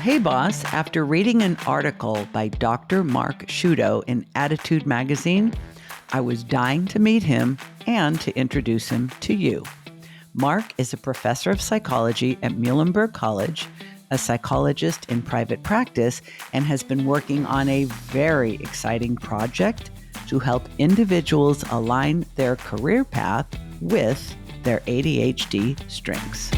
Hey boss, after reading an article by Dr. Mark Shudo in Attitude magazine, I was dying to meet him and to introduce him to you. Mark is a professor of psychology at Muhlenberg College, a psychologist in private practice, and has been working on a very exciting project to help individuals align their career path with their ADHD strengths.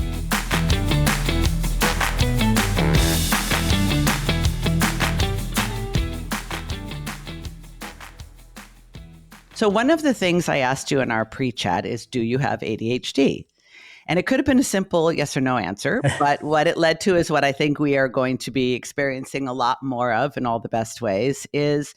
So one of the things I asked you in our pre-chat is, do you have ADHD? And it could have been a simple yes or no answer, but what it led to is what I think we are going to be experiencing a lot more of in all the best ways is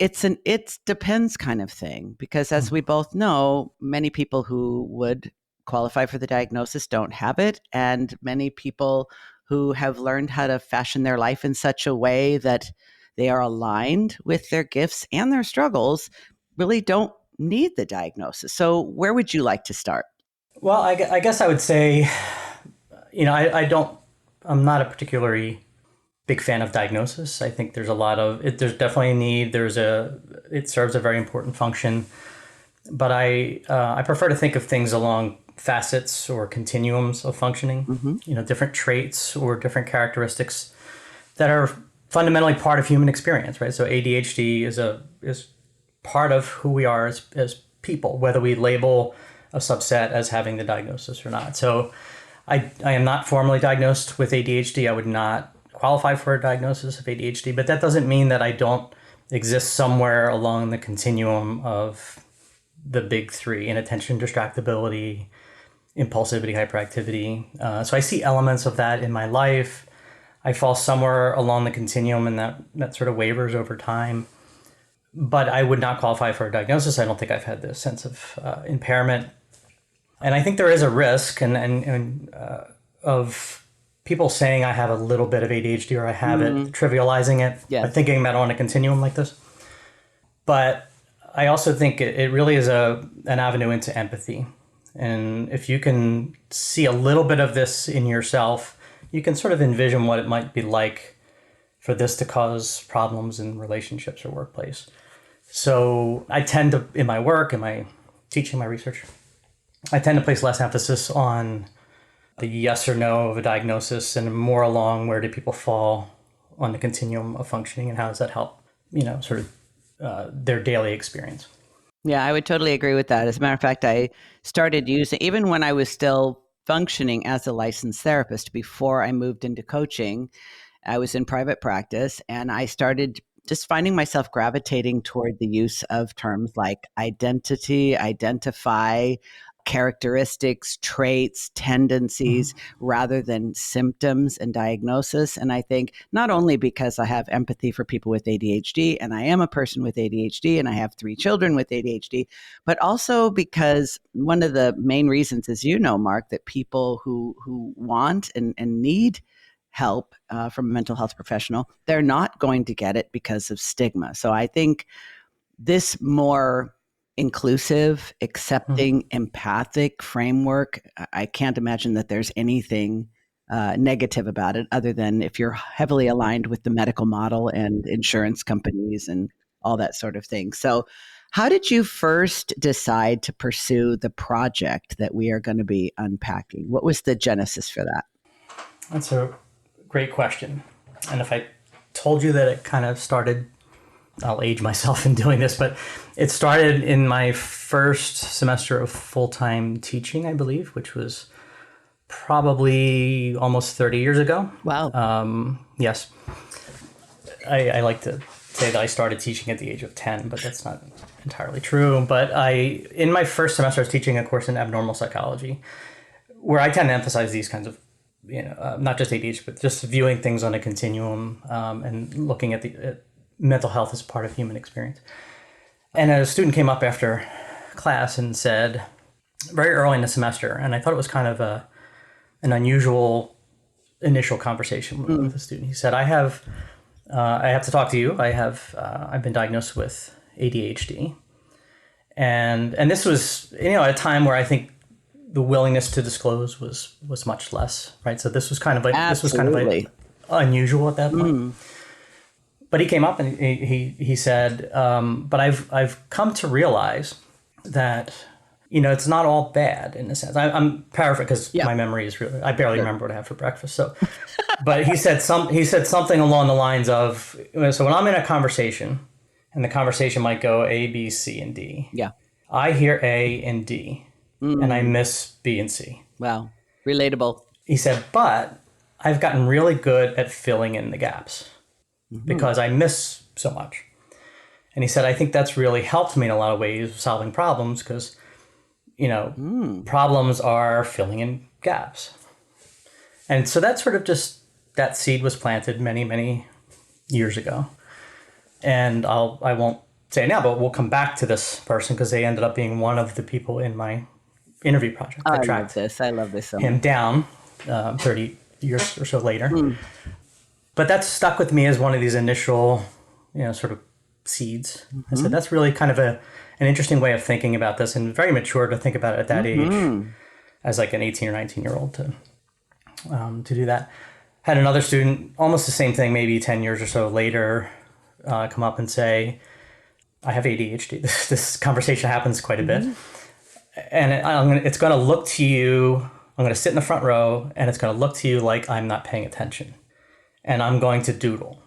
it depends kind of thing. Because as we both know, many people who would qualify for the diagnosis don't have it. And many people who have learned how to fashion their life in such a way that they are aligned with their gifts and their struggles really don't need the diagnosis. So where would you like to start? Well, I guess I would say, I'm not a particularly big fan of diagnosis. I think there's a lot of it. There's definitely a need. It serves a very important function, but I prefer to think of things along facets or continuums of functioning. Different traits or different characteristics that are fundamentally part of human experience, right? So ADHD is part of who we are as people, whether we label a subset as having the diagnosis or not. So I am not formally diagnosed with ADHD. I would not qualify for a diagnosis of ADHD, but that doesn't mean that I don't exist somewhere along the continuum of the big three: inattention, distractibility, impulsivity, hyperactivity. So I see elements of that in my life. I fall somewhere along the continuum, and that sort of wavers over time. But I would not qualify for a diagnosis. I don't think I've had this sense of impairment. And I think there is a risk of people saying I have a little bit of ADHD or I have it, trivializing it, by thinking about it on a continuum like this. But I also think it really is an avenue into empathy. And if you can see a little bit of this in yourself, you can sort of envision what it might be like for this to cause problems in relationships or workplace. So I tend to, in my work, in my teaching, my research, I tend to place less emphasis on the yes or no of a diagnosis and more along where do people fall on the continuum of functioning and how does that help, their daily experience. Yeah, I would totally agree with that. As a matter of fact, I started using, even when I was still functioning as a licensed therapist before I moved into coaching, I was in private practice and I started just finding myself gravitating toward the use of terms like identity, identify, characteristics, traits, tendencies, rather than symptoms and diagnosis. And I think not only because I have empathy for people with ADHD and I am a person with ADHD and I have 3 children with ADHD, but also because one of the main reasons, as you know, Mark, that people who want and need help from a mental health professional, they're not going to get it because of stigma. So I think this more inclusive, accepting, empathic framework, I can't imagine that there's anything negative about it other than if you're heavily aligned with the medical model and insurance companies and all that sort of thing. So how did you first decide to pursue the project that we are going to be unpacking? What was the genesis for that? That's a great question. And if I told you that it kind of started, I'll age myself in doing this, but it started in my first semester of full-time teaching, I believe, which was probably almost 30 years ago. Wow. Yes. I like to say that I started teaching at the age of 10, but that's not entirely true. But in my first semester, I was teaching a course in abnormal psychology, where I tend to emphasize these kinds of not just ADHD, but just viewing things on a continuum and looking at mental health as part of human experience. And a student came up after class and said, very early in the semester, and I thought it was kind of an unusual initial conversation with the student. He said, I have to talk to you. I've been diagnosed with ADHD. And this was, at a time where I think the willingness to disclose was much less, right? So this was kind of like unusual at that point. Mm. But he came up and he said, but I've come to realize that, it's not all bad in a sense. I'm paraphrasing because Yeah. my memory is really, I barely Sure. remember what I had for breakfast. So, but he said something along the lines of, so when I'm in a conversation and the conversation might go A, B, C, and D, Yeah. I hear A and D and I miss B and C. Wow. Relatable. He said, but I've gotten really good at filling in the gaps because I miss so much. And he said, I think that's really helped me in a lot of ways solving problems because, problems are filling in gaps. And so that sort of that seed was planted many, many years ago. And I won't say it now, but we'll come back to this person because they ended up being one of the people in my interview project that tracked I love this so him much. down 30 years or so later. But that stuck with me as one of these initial, sort of seeds. I said, that's really kind of an interesting way of thinking about this and very mature to think about it at that age as like an 18 or 19-year-old to do that. Had another student, almost the same thing, maybe 10 years or so later, come up and say, I have ADHD. This conversation happens quite a bit. And it's going to look to you, I'm going to sit in the front row and it's going to look to you like I'm not paying attention. And I'm going to doodle.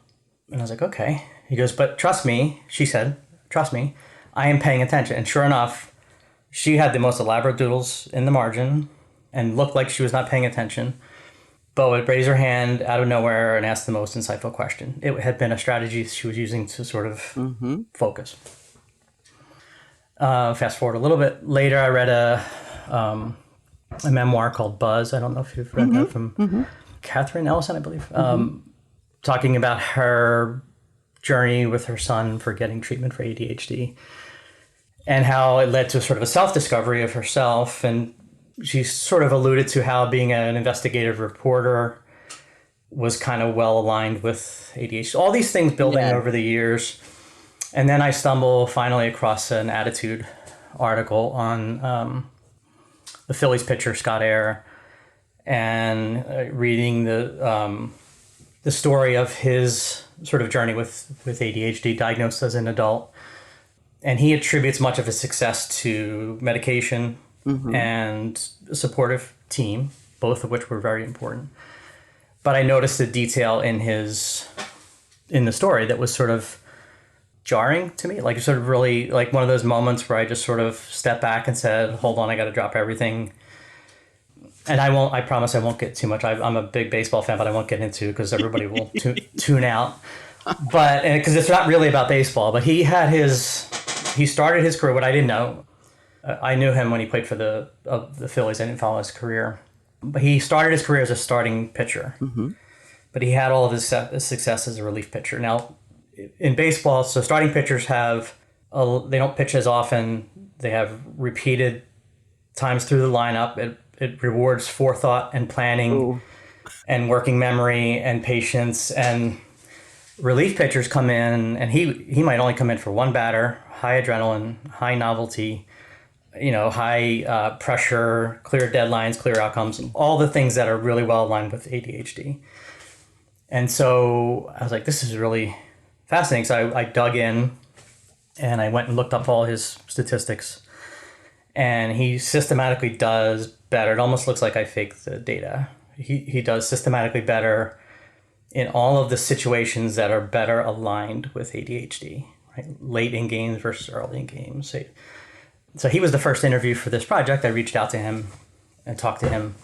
And I was like, okay. He goes, but trust me, she said, trust me, I am paying attention. And sure enough, she had the most elaborate doodles in the margin and looked like she was not paying attention, but would raise her hand out of nowhere and ask the most insightful question. It had been a strategy she was using to sort of focus. Fast forward a little bit later, I read a memoir called Buzz. I don't know if you've read that from Catherine Ellison, I believe, talking about her journey with her son for getting treatment for ADHD and how it led to sort of a self-discovery of herself. And she sort of alluded to how being an investigative reporter was kind of well aligned with ADHD. All these things building over the years. And then I stumble finally across an Attitude article on the Phillies pitcher, Scott Air, and reading the story of his sort of journey with ADHD, diagnosed as an adult. And he attributes much of his success to medication and a supportive team, both of which were very important. But I noticed a detail in the story that was sort of jarring to me, like sort of really like one of those moments where I just sort of stepped back and said, hold on, I got to drop everything. And I promise I won't get too much. I'm a big baseball fan, but I won't get into because everybody will tune out. But because it's not really about baseball, but he started his career. What I didn't know, I knew him when he played for the Phillies. I didn't follow his career, but he started his career as a starting pitcher. But he had all of his success as a relief pitcher. Now, in baseball, so starting pitchers they don't pitch as often. They have repeated times through the lineup. It rewards forethought and planning and working memory and patience. And relief pitchers come in, and he might only come in for one batter, high adrenaline, high novelty, high pressure, clear deadlines, clear outcomes, all the things that are really well aligned with ADHD. And so I was like, this is really fascinating. So I dug in and I went and looked up all his statistics, and he systematically does better. It almost looks like I faked the data. He does systematically better in all of the situations that are better aligned with ADHD, right? Late in games versus early in games. So he was the first interview for this project. I reached out to him and talked to him,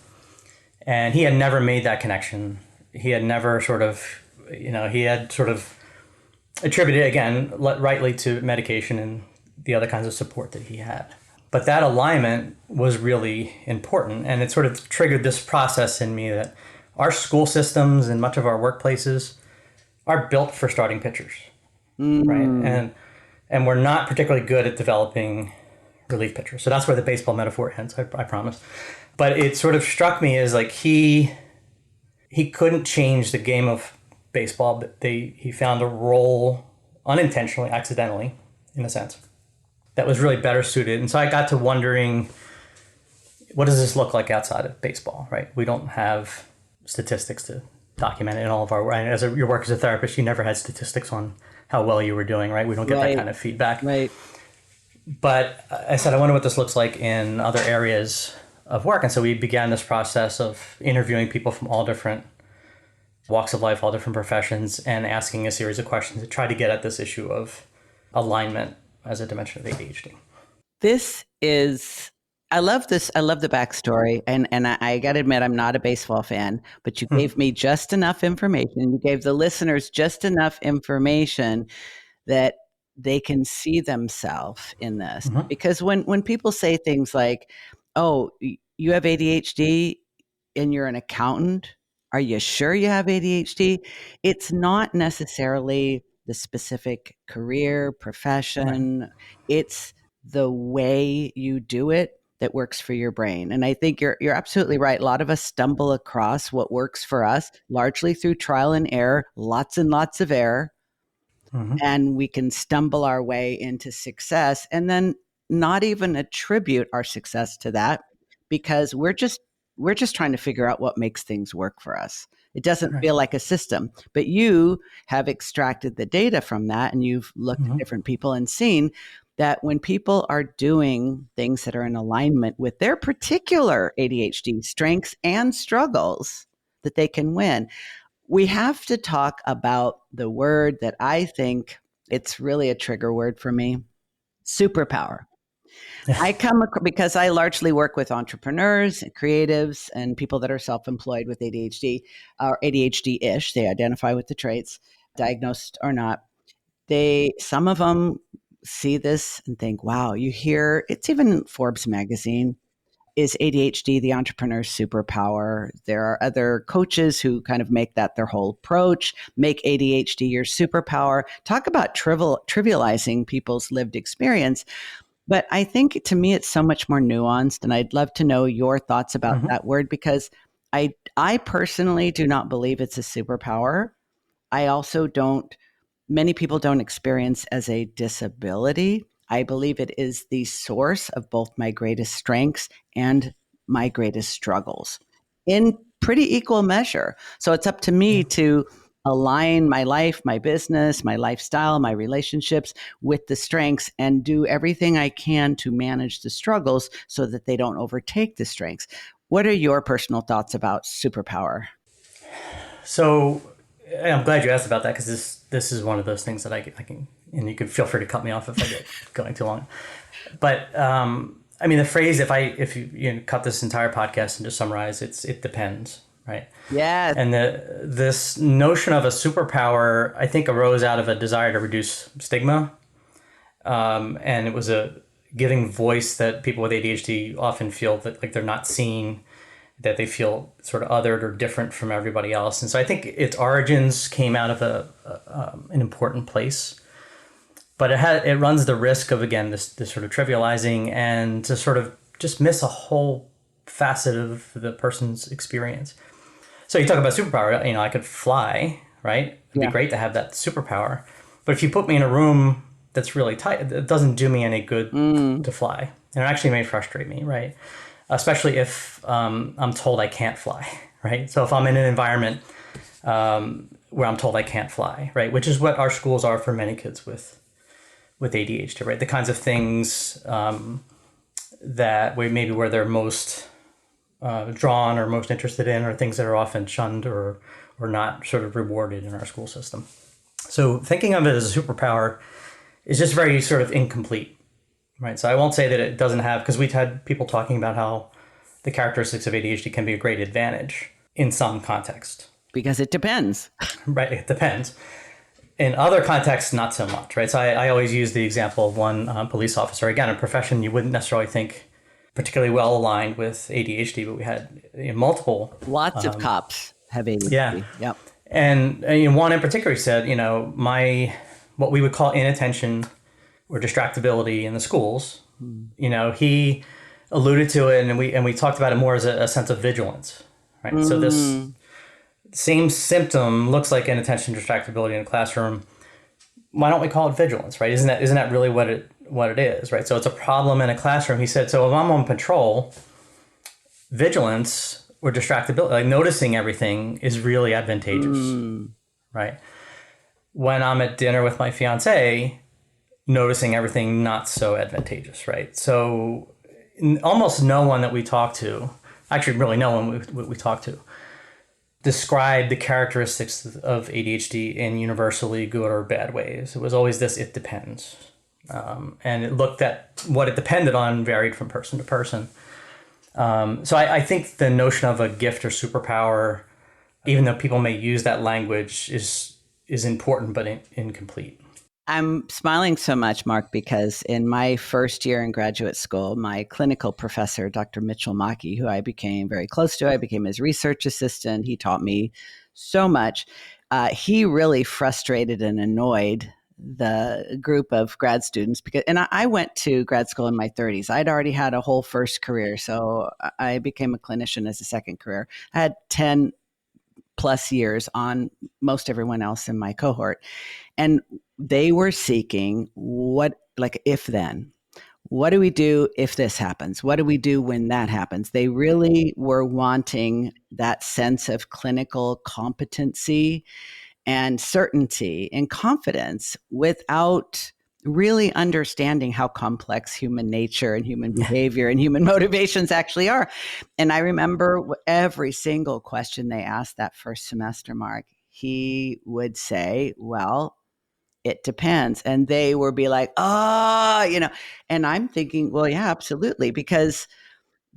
and he had never made that connection. He had never sort of, he had sort of attributed, again, rightly to medication and the other kinds of support that he had. But that alignment was really important, and it sort of triggered this process in me that our school systems and much of our workplaces are built for starting pitchers, right? And we're not particularly good at developing relief pitchers. So that's where the baseball metaphor ends, I promise. But it sort of struck me as like he couldn't change the game of baseball, but he found a role unintentionally, accidentally, in a sense, that was really better suited. And so I got to wondering, what does this look like outside of baseball, right? We don't have statistics to documented in all of our work. Your work as a therapist, you never had statistics on how well you were doing, right? We don't get that Right. kind of feedback. Right. But I said, I wonder what this looks like in other areas of work. And so we began this process of interviewing people from all different walks of life, all different professions, and asking a series of questions to try to get at this issue of alignment as a dimension of ADHD. This is, I love this. I love the backstory. And I got to admit, I'm not a baseball fan, but you gave me just enough information. You gave the listeners just enough information that they can see themselves in this. Mm-hmm. Because when people say things like, oh, you have ADHD and you're an accountant, are you sure you have ADHD? It's not necessarily the specific career, Right. profession. It's the way you do it that works for your brain. And I think you're absolutely right. A lot of us stumble across what works for us largely through trial and error, lots and lots of error, Mm-hmm. and we can stumble our way into success and then not even attribute our success to that because we're just trying to figure out what makes things work for us. It doesn't Right. feel like a system, but you have extracted the data from that and you've looked at Mm-hmm. different people and seen that when people are doing things that are in alignment with their particular ADHD strengths and struggles, that they can win. We have to talk about the word that I think it's really a trigger word for me, superpower. I come because I largely work with entrepreneurs, creatives, and people that are self-employed with ADHD or ADHD-ish. They identify with the traits, diagnosed or not. Some of them see this and think, "Wow!" You hear it's even in Forbes magazine. Is ADHD the entrepreneur's superpower? There are other coaches who kind of make that their whole approach, make ADHD your superpower. Talk about trivializing people's lived experience. But I think to me, it's so much more nuanced. And I'd love to know your thoughts about Mm-hmm. that word because I personally do not believe it's a superpower. I also don't, many people don't experience as a disability. I believe it is the source of both my greatest strengths and my greatest struggles in pretty equal measure. So it's up to Yeah. me to align my life, my business, my lifestyle, my relationships with the strengths and do everything I can to manage the struggles so that they don't overtake the strengths. What are your personal thoughts about superpower? So I'm glad you asked about that because this is one of those things that I can, and you can feel free to cut me off if I get going too long. But I mean, the phrase, if you cut this entire podcast and just summarize, it depends, right? Yes. And this notion of a superpower, I think, arose out of a desire to reduce stigma, and it was a giving voice that people with ADHD often feel that like they're not seen, that they feel sort of othered or different from everybody else. And so I think its origins came out of an important place, but it runs the risk of, again, this sort of trivializing and to sort of just miss a whole facet of the person's experience. So you talk about superpower, I could fly, right? It'd be Yeah. great to have that superpower. But if you put me in a room that's really tight, it doesn't do me any good Mm. to fly. And it actually may frustrate me, right? Especially if I'm told I can't fly, right? So if I'm in an environment where I'm told I can't fly, right? Which is what our schools are for many kids with ADHD, right? The kinds of things that where they're most drawn or most interested in are things that are often shunned or not sort of rewarded in our school system. So thinking of it as a superpower is just very sort of incomplete, right? So I won't say that it doesn't have, because we've had people talking about how the characteristics of ADHD can be a great advantage in some context, Because it depends. right? It depends. In other contexts, not so much, right? So I always use the example of one police officer, again, a profession you wouldn't necessarily think particularly well aligned with ADHD, but we had multiple. Lots of cops have Yeah. ADHD. Yep. And one in particular said, what we would call inattention or distractibility in the schools, he alluded to it, and we talked about it more as a sense of vigilance, right? So this same symptom looks like inattention, distractibility in a classroom. Why don't we call it vigilance, right? Isn't that really what it is, right? So it's a problem in a classroom. He said, so if I'm on patrol, vigilance or distractibility, like noticing everything is really advantageous, Mm. right? When I'm at dinner with my fiance, noticing everything not so advantageous, right? So almost no one that we talk to, actually really no one we talk to, describe the characteristics of ADHD in universally good or bad ways. It was always this, it depends. And it looked at what it depended on varied from person to person. So I think the notion of a gift or superpower, even though people may use that language, is important but incomplete. I'm smiling so much, Mark, because in my first year in graduate school, my clinical professor, Dr. Mitchell Mackey, who I became very close to, I became his research assistant. He taught me so much. He really frustrated and annoyed the group of grad students because, and I went to grad school in my 30s. I'd already had a whole first career, so I became a clinician as a second career. I had 10 plus years on most everyone else in my cohort. And they were seeking what, like, if then. What do we do if this happens? What do we do when that happens? They really were wanting that sense of clinical competency and certainty and confidence without really understanding how complex human nature and human behavior and human motivations actually are. And I remember every single question they asked that first semester, Mark, he would say, well, it depends. And they would be like, oh, and I'm thinking, well, yeah, absolutely. Because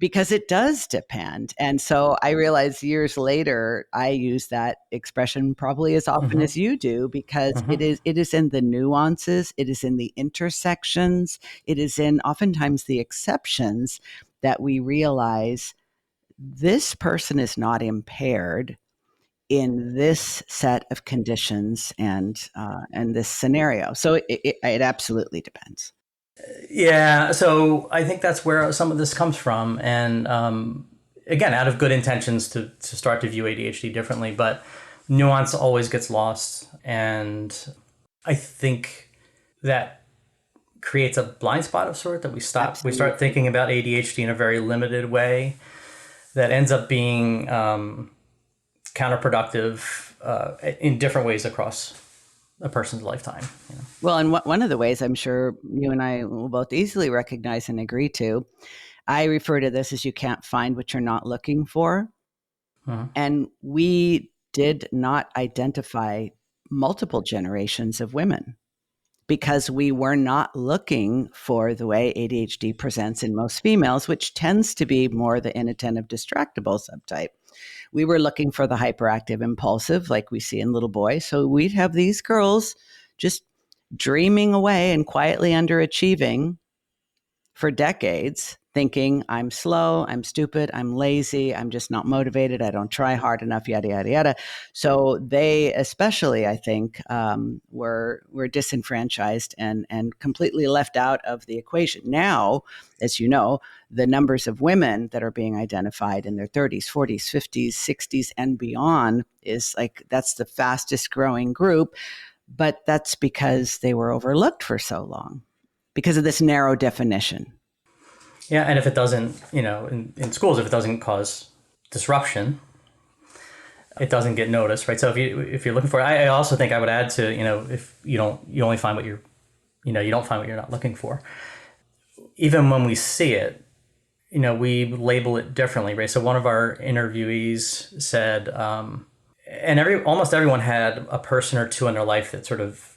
it does depend. And so I realized years later, I use that expression probably as often Mm-hmm. as you do, because Mm-hmm. it is in the nuances, it is in the intersections, it is in oftentimes the exceptions that we realize this person is not impaired in this set of conditions and this scenario. So it absolutely depends. Yeah, so I think that's where some of this comes from, and again, out of good intentions to start to view ADHD differently, but nuance always gets lost, and I think that creates a blind spot of sort that we start Absolutely. thinking about ADHD in a very limited way that ends up being counterproductive in different ways across a person's lifetime. Well, and one of the ways I'm sure you and I will both easily recognize and agree to, I refer to this as you can't find what you're not looking for. Mhm. And we did not identify multiple generations of women because we were not looking for the way ADHD presents in most females, which tends to be more the inattentive, distractible subtype. We were looking for the hyperactive, impulsive, like we see in little boys. So we'd have these girls just dreaming away and quietly underachieving for decades, thinking I'm slow, I'm stupid, I'm lazy, I'm just not motivated, I don't try hard enough, yada yada yada. So they, especially, I think, were disenfranchised and completely left out of the equation. Now, as you know, the numbers of women that are being identified in their 30s, 40s, 50s, 60s, and beyond is like that's the fastest growing group. But that's because they were overlooked for so long because of this narrow definition. Yeah, and if it doesn't, in schools, if it doesn't cause disruption, it doesn't get noticed, right? So if you're looking for it, I also think I would add to, if you only find what you don't find what you're not looking for. Even when we see it, we label it differently, right? So one of our interviewees said, and almost everyone had a person or two in their life that sort of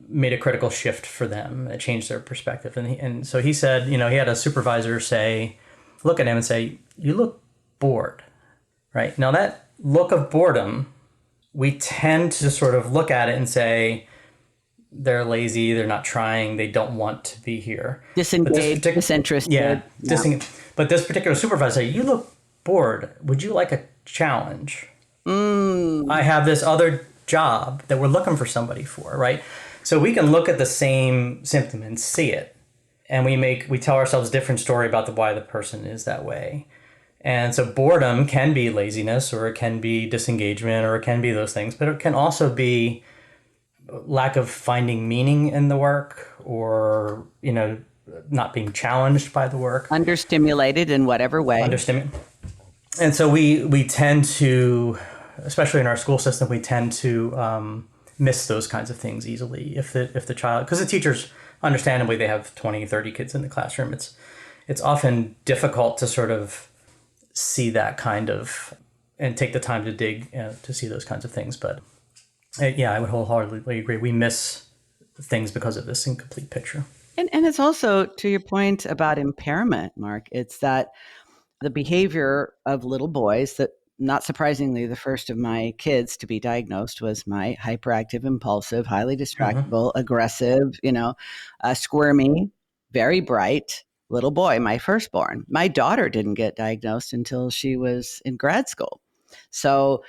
made a critical shift for them, that changed their perspective. And so he said, he had a supervisor look at him and say, "You look bored," right? Now that look of boredom, we tend to sort of look at it and say, they're lazy, they're not trying, they don't want to be here. But this Disengaged, particular, disinterested. yeah, Yeah. but this particular supervisor, "You look bored. Would you like a challenge? I Mm. have this other job that we're looking for somebody for," right? So we can look at the same symptom and see it, and we tell ourselves a different story about why the person is that way. And so boredom can be laziness, or it can be disengagement, or it can be those things, but it can also be lack of finding meaning in the work, or not being challenged by the work, Understimulated in whatever way. understimulate. And so we tend to, especially in our school system, we tend to miss those kinds of things easily. If the child, because the teachers, understandably, they have 20, 30 kids in the classroom. It's often difficult to sort of see that kind of, and take the time to dig to see those kinds of things. But yeah, I would wholeheartedly agree. We miss things because of this incomplete picture. And it's also to your point about impairment, Mark. It's that the behavior of little boys that, not surprisingly, the first of my kids to be diagnosed was my hyperactive, impulsive, highly Mm-hmm. distractible, aggressive, squirmy, very bright little boy, my firstborn. My daughter didn't get diagnosed until she was in grad school. So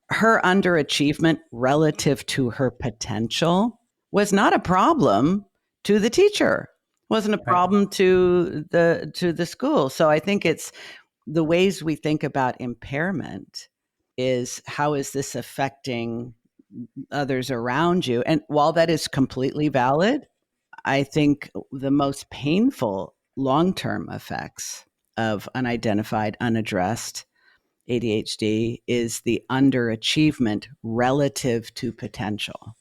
her underachievement relative to her potential was not a problem to the teacher, wasn't a Right. problem to the school. So I think it's the ways we think about impairment is how is this affecting others around you? And while that is completely valid, I think the most painful long term effects of unidentified, unaddressed ADHD is the underachievement relative to potential.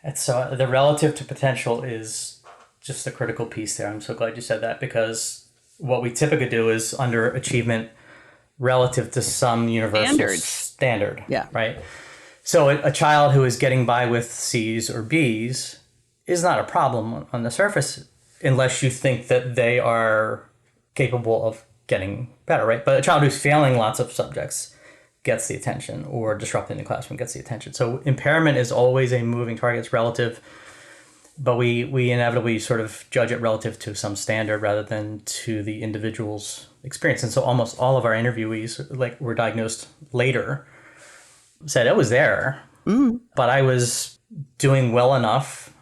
And so the relative to potential is just the critical piece there. I'm so glad you said that, because what we typically do is underachievement relative to some universal Standards. standard, Yeah. right? So a child who is getting by with C's or B's is not a problem on the surface unless you think that they are capable of getting better, right? But a child who's failing lots of subjects gets the attention, or disrupting the classroom gets the attention. So impairment is always a moving target. It's relative, but we inevitably sort of judge it relative to some standard rather than to the individual's experience. And so almost all of our interviewees, like, were diagnosed later, said it was there, Mm. but I was doing well enough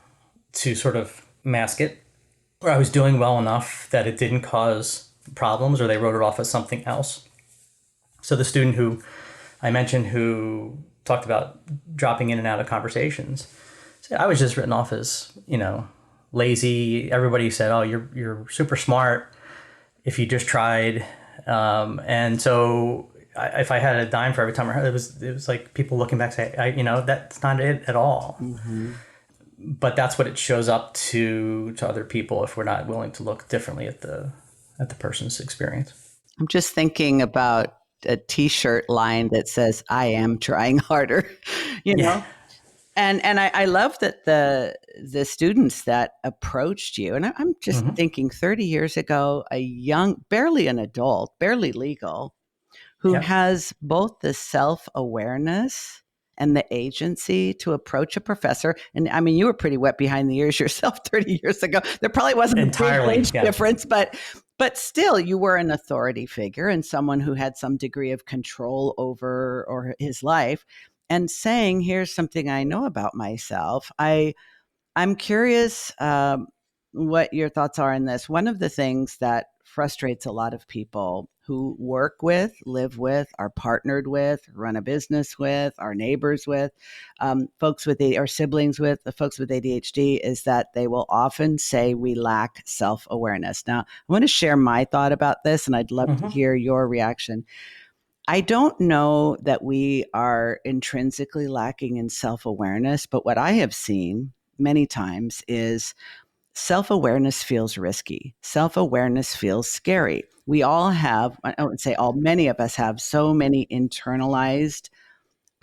to sort of mask it, or I was doing well enough that it didn't cause problems, or they wrote it off as something else. So the student who I mentioned, who talked about dropping in and out of conversations, said I was just written off as, lazy. Everybody said, "Oh, you're super smart if you just tried." And so if I had a dime for every time I heard it, was like people looking back say, that's not it at all. Mm-hmm. But that's what it shows up to other people if we're not willing to look differently at the person's experience. I'm just thinking about a t-shirt line that says "I am trying harder," you Yeah. know. And I love that the students that approached you, and I'm just Mm-hmm. thinking 30 years ago, a young, barely an adult, barely legal, who Yep. has both the self-awareness and the agency to approach a professor. And I mean, you were pretty wet behind the ears yourself 30 years ago. There probably wasn't a big Entirely. age Yeah. difference, but still you were an authority figure and someone who had some degree of control over or his life, and saying, here's something I know about myself. I'm curious what your thoughts are on this. One of the things that frustrates a lot of people who work with, live with, are partnered with, run a business with, are neighbors with, folks with or siblings with, the folks with ADHD, is that they will often say we lack self awareness. Now, I want to share my thought about this, and I'd love to Mm-hmm. hear your reaction. I don't know that we are intrinsically lacking in self awareness, but what I have seen many times is self awareness feels risky. Self awareness feels scary. We all have, I would say all, many of us have so many internalized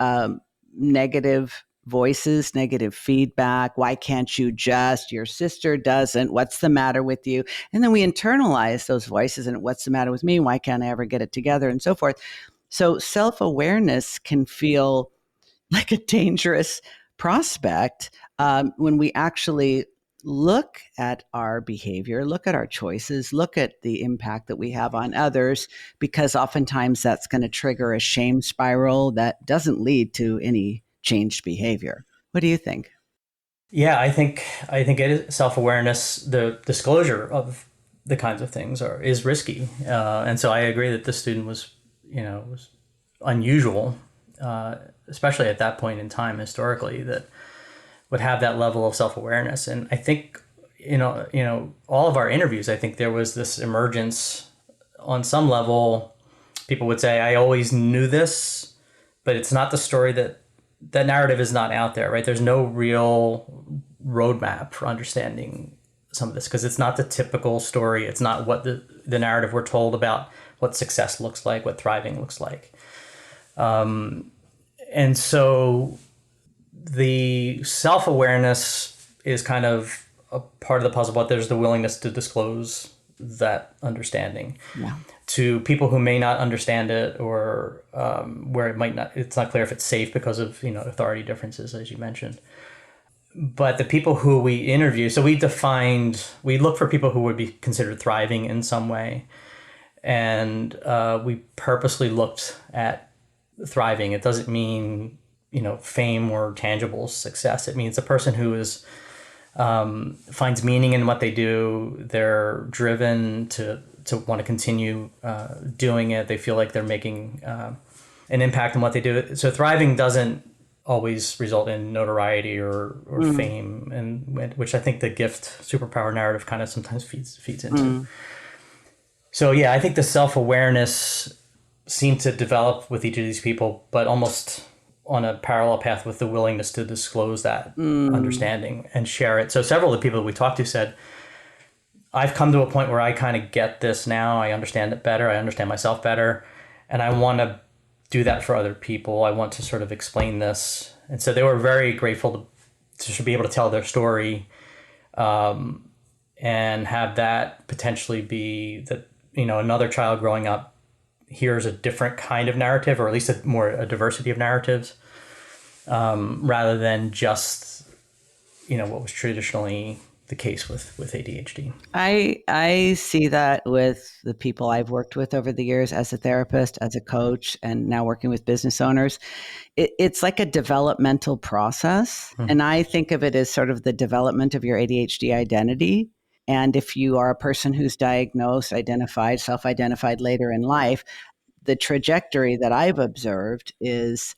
um, negative voices, negative feedback. Why can't you just? Your sister doesn't. What's the matter with you? And then we internalize those voices and what's the matter with me? Why can't I ever get it together? And so forth. So self awareness can feel like a dangerous prospect when we actually look at our behavior, look at our choices, look at the impact that we have on others, because oftentimes that's going to trigger a shame spiral that doesn't lead to any changed behavior. What do you think? Yeah, I think it is self-awareness. The disclosure of the kinds of things is risky, and so I agree that this student was unusual, especially at that point in time historically, that would have that level of self-awareness. And I think all of our interviews, I think there was this emergence on some level people would say, I always knew this, but it's not the story that narrative is not out there, right? There's no real roadmap for understanding some of this because it's not the typical story. It's not what the narrative we're told about what success looks like, what thriving looks like. And so the self-awareness is kind of a part of the puzzle, but there's the willingness to disclose that understanding to people who may not understand it, or where it's not clear if it's safe because of authority differences, as you mentioned. But the people who we interview, so we look for people who would be considered thriving in some way, and we purposely looked at thriving. It doesn't mean fame or tangible success. It means a person who is finds meaning in what they do. They're driven to want to continue doing it. They feel like they're making an impact on what they do. So thriving doesn't always result in notoriety or fame, and which I think the gift superpower narrative kind of sometimes feeds into. So yeah, I think the self-awareness seemed to develop with each of these people, but almost on a parallel path with the willingness to disclose that understanding and share it. So several of the people that we talked to said, I've come to a point where I kind of get this now. I understand it better. I understand myself better. And I want to do that for other people. I want to sort of explain this. And so they were very grateful to be able to tell their story, and have that potentially be that, another child growing up hears a different kind of narrative, or at least a diversity of narratives, rather than just, what was traditionally the case with ADHD. I see that with the people I've worked with over the years as a therapist, as a coach, and now working with business owners. It's like a developmental process. And I think of it as sort of the development of your ADHD identity. And if you are a person who's diagnosed, identified, self-identified later in life, the trajectory that I've observed is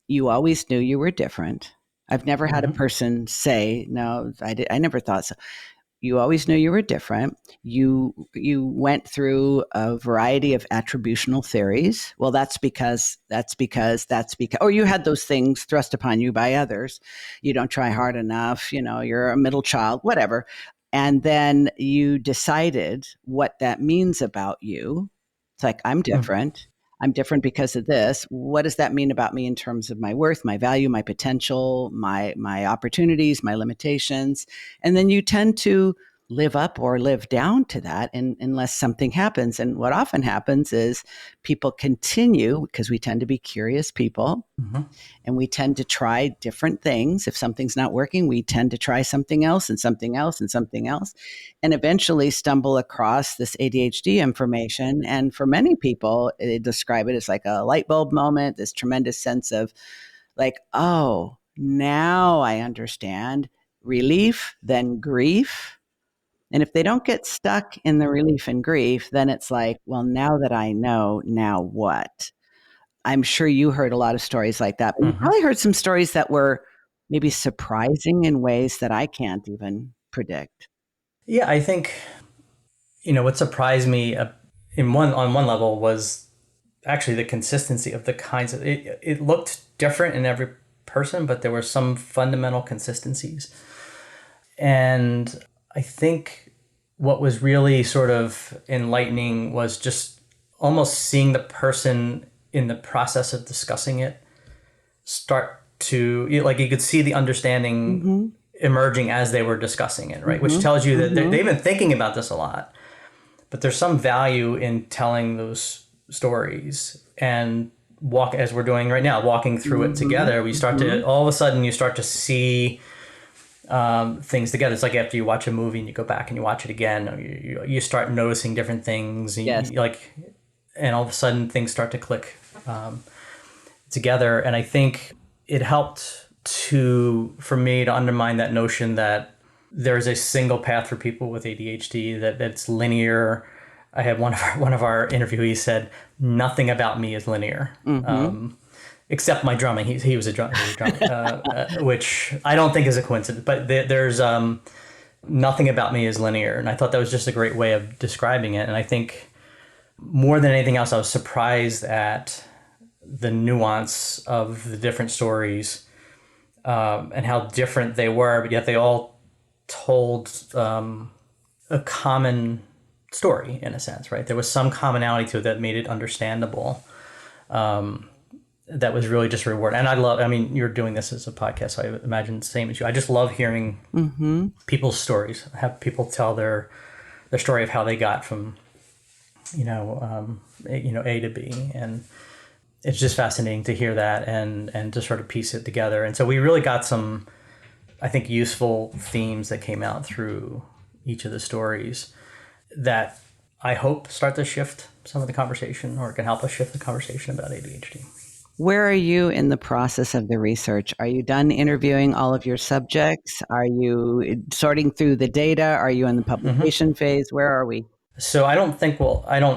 you always knew you were different. I've never had a person say, no, I never thought so. You always knew you were different. You went through a variety of attributional theories. Well, that's because, or you had those things thrust upon you by others. You don't try hard enough, you're a middle child, whatever. And then you decided what that means about you. It's like, I'm different. I'm different because of this. What does that mean about me in terms of my worth, my value, my potential, my opportunities, my limitations? And then you tend to live up or live down to that unless something happens. And what often happens is people continue, because we tend to be curious people, and we tend to try different things. If something's not working, we tend to try something else and something else and something else, and eventually stumble across this ADHD information. And for many people, they describe it as like a light bulb moment, this tremendous sense of like, oh, now I understand. Relief, then grief. And if they don't get stuck in the relief and grief, then it's like, well, now that I know, now what? I'm sure you heard a lot of stories like that, but you probably heard some stories that were maybe surprising in ways that I can't even predict. Yeah, I think, what surprised me on one level was actually the consistency of the kinds of, it looked different in every person, but there were some fundamental consistencies. And I think what was really sort of enlightening was just almost seeing the person in the process of discussing it start to, like, you could see the understanding emerging as they were discussing it, right? Which tells you that they've been thinking about this a lot, but there's some value in telling those stories and as we're doing right now, walking through it together. We start to, all of a sudden you start to see things together. It's like after you watch a movie and you go back and you watch it again, you start noticing different things. Yes. And all of a sudden things start to click together. And I think it helped for me to undermine that notion that there's a single path for people with ADHD, that it's linear. I had one of our interviewees said, nothing about me is linear. Except my drumming. He was a drummer, which I don't think is a coincidence. But there's nothing about me is linear, and I thought that was just a great way of describing it. And I think more than anything else, I was surprised at the nuance of the different stories, and how different they were, but yet they all told a common story in a sense, right? There was some commonality to it that made it understandable. That was really just rewarding. And I mean, you're doing this as a podcast, so I imagine the same as you. I just love hearing people's stories, have people tell their story of how they got from, A to B. And it's just fascinating to hear that and to sort of piece it together. And so we really got some, I think, useful themes that came out through each of the stories that I hope start to shift some of the conversation, or can help us shift the conversation about ADHD. Where are you in the process of the research? Are you done interviewing all of your subjects? Are you sorting through the data? Are you in the publication phase? Where are we? So I don't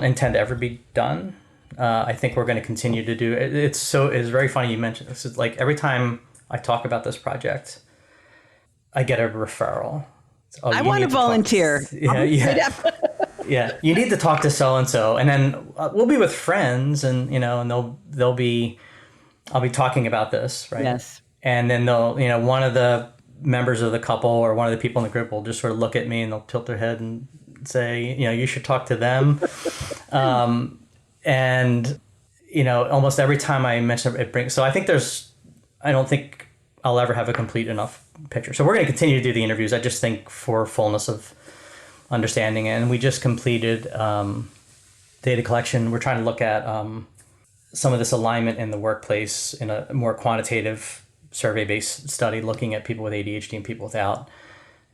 intend to ever be done. I think we're going to continue to do it. It's very funny you mentioned this. It's like every time I talk about this project, I get a referral. Oh, I want to volunteer. Yeah. You need to talk to so and so, and then we'll be with friends, and and I'll be talking about this, right? Yes. And then one of the members of the couple or one of the people in the group will just sort of look at me and they'll tilt their head and say, you should talk to them. And almost every time I mention it, so I don't think I'll ever have a complete enough picture. So we're going to continue to do the interviews. I just think for fullness of understanding it. And we just completed data collection. We're trying to look at some of this alignment in the workplace in a more quantitative survey-based study, looking at people with ADHD and people without,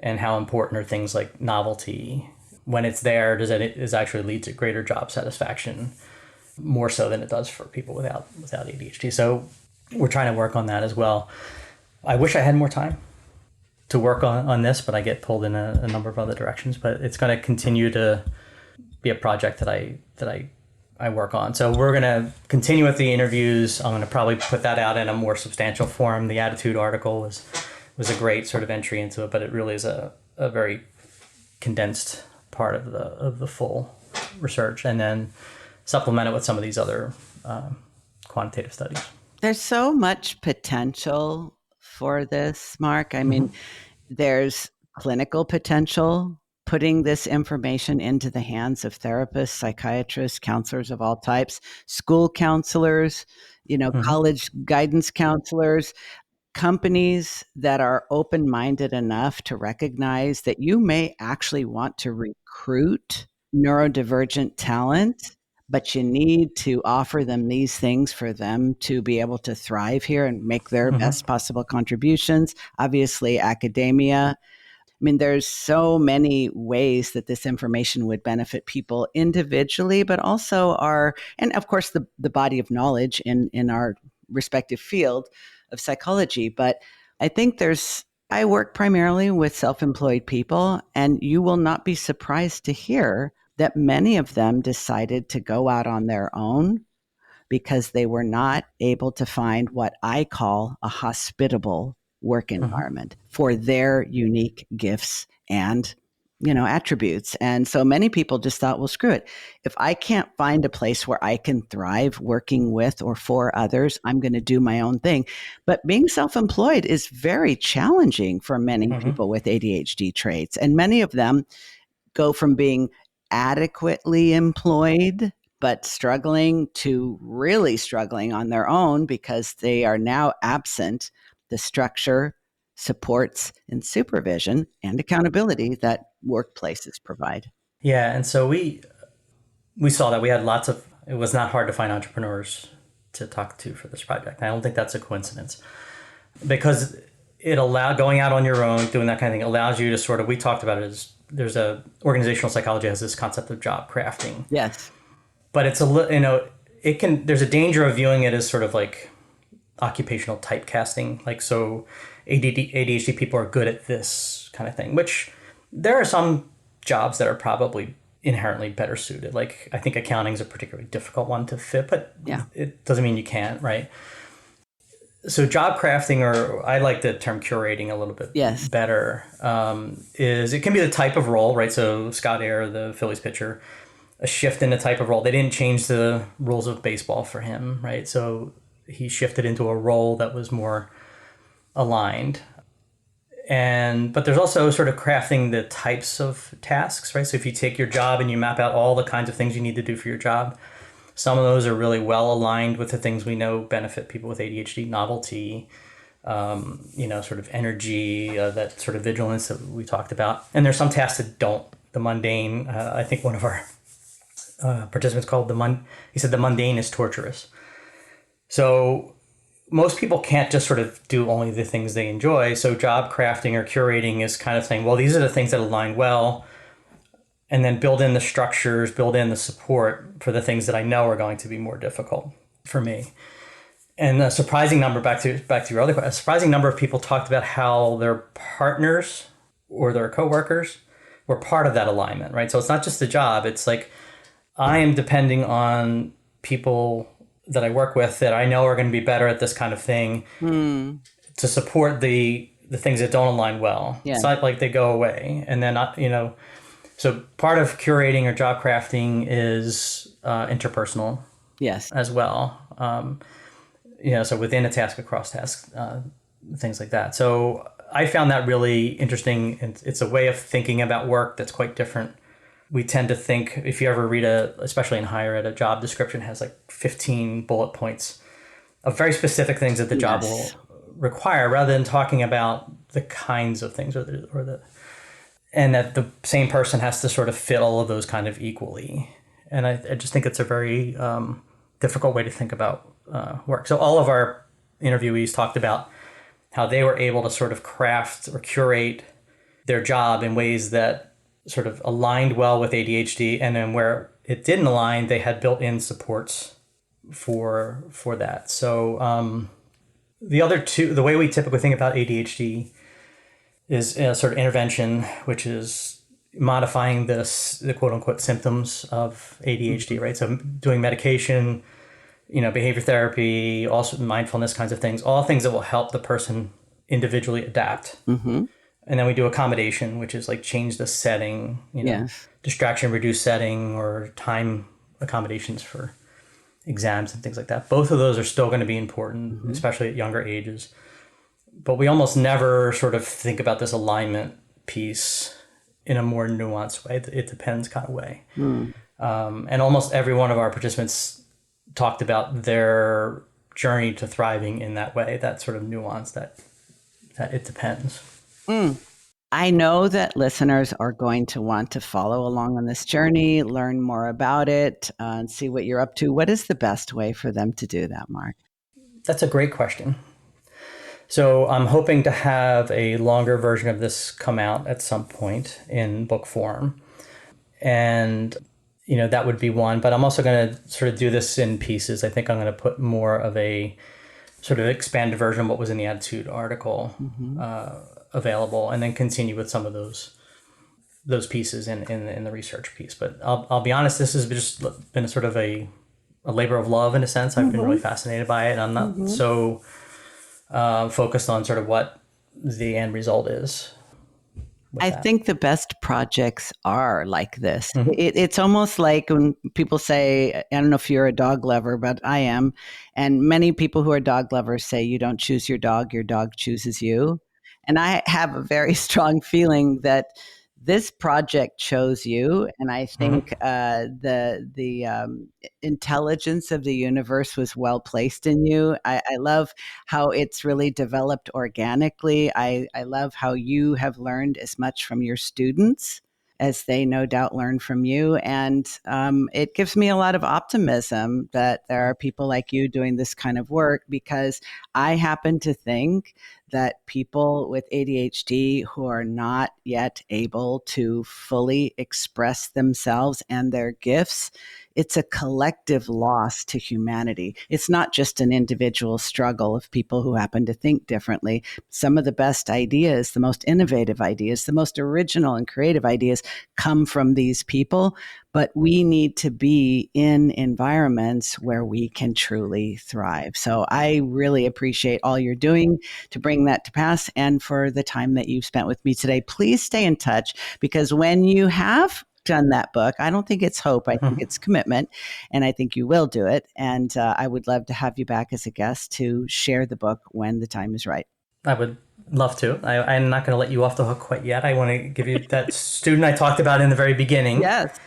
and how important are things like novelty. When it's there, does it actually lead to greater job satisfaction, more so than it does for people without ADHD. So we're trying to work on that as well. I wish I had more time to work on this, but I get pulled in a number of other directions. But it's going to continue to be a project that I work on. So we're going to continue with the interviews. I'm going to probably put that out in a more substantial form. The Attitude article was a great sort of entry into it, but it really is a very condensed part of the full research, and then supplement it with some of these other quantitative studies. There's so much potential for this, Mark. I mean, there's clinical potential, putting this information into the hands of therapists, psychiatrists, counselors of all types, school counselors, college guidance counselors, companies that are open-minded enough to recognize that you may actually want to recruit neurodivergent talent, but you need to offer them these things for them to be able to thrive here and make their best possible contributions. Obviously, academia. I mean, there's so many ways that this information would benefit people individually, but also and of course, the body of knowledge in our respective field of psychology. But I think I work primarily with self-employed people, and you will not be surprised to hear that many of them decided to go out on their own because they were not able to find what I call a hospitable work environment for their unique gifts and attributes. And so many people just thought, well, screw it. If I can't find a place where I can thrive working with or for others, I'm going to do my own thing. But being self-employed is very challenging for many people with ADHD traits. And many of them go from being adequately employed but struggling to really struggling on their own because they are now absent the structure, supports, and supervision and accountability that workplaces provide. Yeah, and so we saw that we had it was not hard to find entrepreneurs to talk to for this project. I don't think that's a coincidence, because it allowed going out on your own, doing that kind of thing, allows you to sort of, we talked about it as organizational psychology has this concept of job crafting. Yes. But it's there's a danger of viewing it as sort of like occupational typecasting. Like, so ADHD people are good at this kind of thing, which there are some jobs that are probably inherently better suited. Like, I think accounting is a particularly difficult one to fit, but it doesn't mean you can't, right? So job crafting, or I like the term curating a little bit better, is it can be the type of role, right? So Scott Air, the Phillies pitcher, a shift in the type of role. They didn't change the rules of baseball for him, right? So he shifted into a role that was more aligned. And but there's also sort of crafting the types of tasks, right? So if you take your job and you map out all the kinds of things you need to do for your job, some of those are really well aligned with the things we know benefit people with ADHD: novelty, sort of energy, that sort of vigilance that we talked about. And there's some tasks that don't. The mundane. I think one of our participants called he said the mundane is torturous. So most people can't just sort of do only the things they enjoy. So job crafting or curating is kind of saying, well, these are the things that align well, and then build in the structures, build in the support for the things that I know are going to be more difficult for me. And a surprising number, back to your other question, a surprising number of people talked about how their partners or their coworkers were part of that alignment, right? So it's not just the job. It's like I am depending on people that I work with that I know are going to be better at this kind of thing to support the things that don't align well. Yeah. It's not like they go away. And then, so part of curating or job crafting is interpersonal Yes. as well. So within a task, across tasks, things like that. So I found that really interesting. It's a way of thinking about work that's quite different. We tend to think, if you ever read especially in higher ed, a job description has like 15 bullet points of very specific things that the job will require, rather than talking about the kinds of things and that the same person has to sort of fit all of those kind of equally. And I just think it's a very difficult way to think about work. So all of our interviewees talked about how they were able to sort of craft or curate their job in ways that sort of aligned well with ADHD, and then where it didn't align, they had built-in supports for that. So the other two, the way we typically think about ADHD is sort of intervention, which is modifying the quote-unquote symptoms of ADHD, right? So doing medication, behavior therapy, also mindfulness kinds of things, all things that will help the person individually adapt. Mm-hmm. And then we do accommodation, which is like change the setting, Yes. distraction reduced setting, or time accommodations for exams and things like that. Both of those are still going to be important, especially at younger ages. But we almost never sort of think about this alignment piece in a more nuanced way. It depends kind of way. And almost every one of our participants talked about their journey to thriving in that way, that sort of nuance that it depends. I know that listeners are going to want to follow along on this journey, learn more about it, and see what you're up to. What is the best way for them to do that, Mark? That's a great question. So I'm hoping to have a longer version of this come out at some point in book form. And, that would be one. But I'm also going to sort of do this in pieces. I think I'm going to put more of a sort of expanded version of what was in the Attitude article available, and then continue with some of those pieces in the research piece. But I'll be honest, this has just been a sort of a labor of love in a sense. I've been really fascinated by it, and I'm not so focused on sort of what the end result is. I think the best projects are like this. It's almost like when people say, I don't know if you're a dog lover, but I am. And many people who are dog lovers say you don't choose your dog chooses you. And I have a very strong feeling that this project chose you. And I think the intelligence of the universe was well placed in you. I love how it's really developed organically. I love how you have learned as much from your students as they no doubt learn from you. And it gives me a lot of optimism that there are people like you doing this kind of work, because I happen to think that people with ADHD who are not yet able to fully express themselves and their gifts, it's a collective loss to humanity. It's not just an individual struggle of people who happen to think differently. Some of the best ideas, the most innovative ideas, the most original and creative ideas come from these people. But we need to be in environments where we can truly thrive. So I really appreciate all you're doing to bring that to pass, and for the time that you've spent with me today. Please stay in touch, because when you have on that book. I don't think it's hope. I think Mhm. it's commitment, and I think you will do it. And I would love to have you back as a guest to share the book when the time is right. I would love to. I'm not going to let you off the hook quite yet. I want to give you that student I talked about in the very beginning. Yes.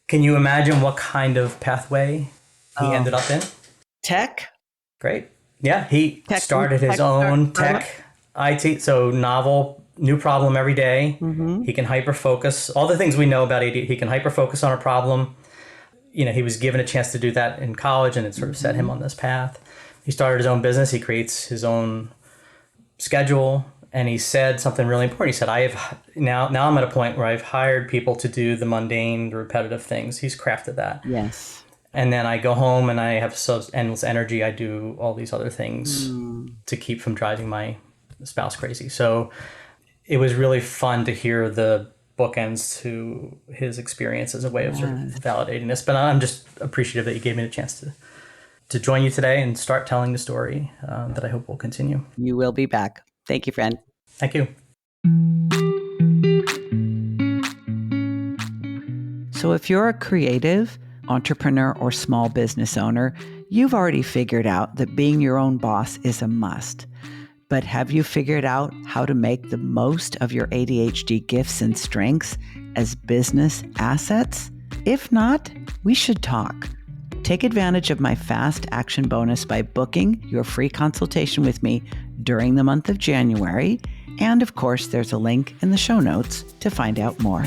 Can you imagine what kind of pathway he Oh, ended up in? tech. Great. Yeah, he Tech. started his own tech IT. So novel, new problem every day. Mm-hmm. He can hyper focus. All the things we know about ADHD. He can hyper focus on a problem. He was given a chance to do that in college, and it sort of set him on this path. He started his own business. He creates his own schedule, and he said something really important. He said, now I'm at a point where I've hired people to do the mundane, the repetitive things. He's crafted that. Yes. And then I go home and I have endless energy. I do all these other things to keep from driving my spouse crazy. So it was really fun to hear the bookends to his experience as a way of sort of validating this. But I'm just appreciative that you gave me the chance to join you today and start telling the story that I hope will continue. You will be back. Thank you, friend. Thank you. So if you're a creative, entrepreneur, or small business owner, you've already figured out that being your own boss is a must. But have you figured out how to make the most of your ADHD gifts and strengths as business assets? If not, we should talk. Take advantage of my fast action bonus by booking your free consultation with me during the month of January. And of course, there's a link in the show notes to find out more.